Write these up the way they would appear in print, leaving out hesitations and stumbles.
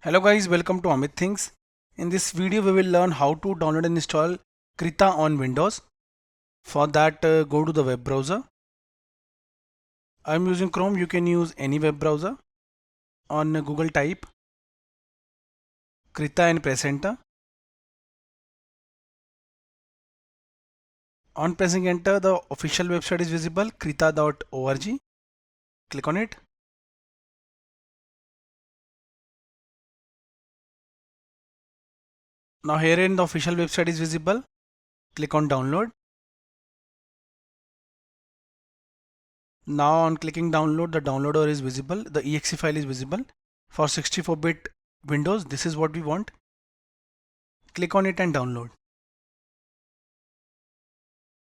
Hello guys, welcome to Amit Things. In this video we will learn how to download and install Krita on Windows. For that go to the web browser. I am using Chrome, you can use any web browser. On Google type Krita and press enter. On pressing enter the official website is visible, krita.org. Click on it. Now here in the official website is visible. Click on download. Now on clicking download, the downloader is visible, the exe file is visible. For 64-bit Windows, this is what we want. Click on it and download.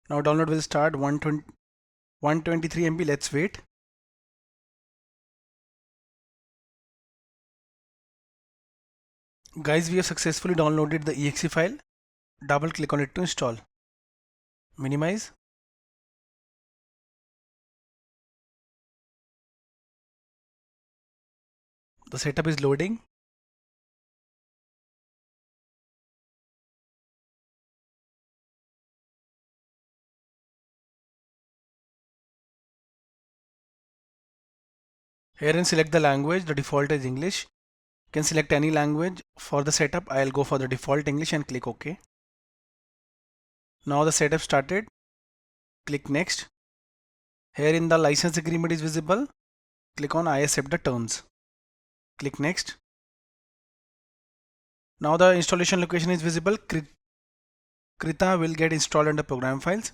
Now download will start 123 MB. Let's wait. Guys, we have successfully downloaded the exe file. Double click on it to install. Minimize. The setup is loading. Here and select the language. The default is English. You can select any language. For the setup, I'll go for the default English and click OK. Now the setup started. Click next. Here in the license agreement is visible. Click on I accept the terms. Click next. Now the installation location is visible. Krita will get installed under program files.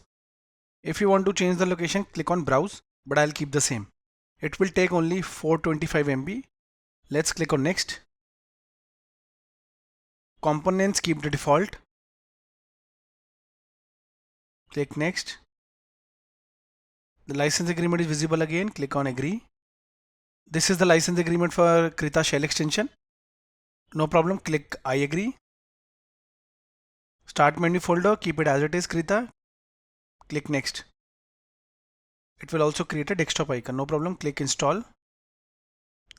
If you want to change the location, click on browse, but I'll keep the same. It will take only 425 MB. Let's click on next. Components keep the default. Click next. The license agreement is visible again. Click on agree. This is the license agreement for Krita shell extension. No problem. Click I agree. Start menu folder. Keep it as it is Krita. Click next. It will also create a desktop icon. No problem. Click install.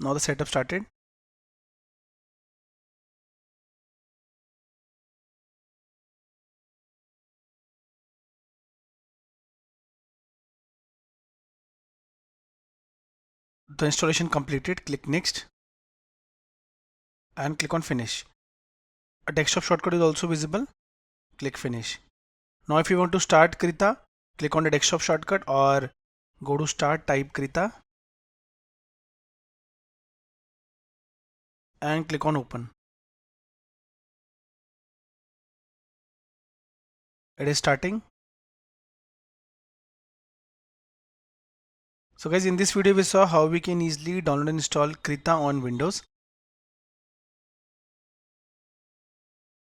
Now the setup started. The installation completed. Click next and click on finish. A desktop shortcut is also visible. Click finish. Now if you want to start Krita, click on the desktop shortcut or go to start, type Krita and click on open. It is starting. So guys, in this video we saw how we can easily download and install Krita on Windows.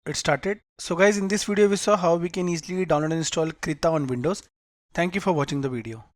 It started. So guys, in this video we saw how we can easily download and install Krita on Windows. Thank you for watching the video.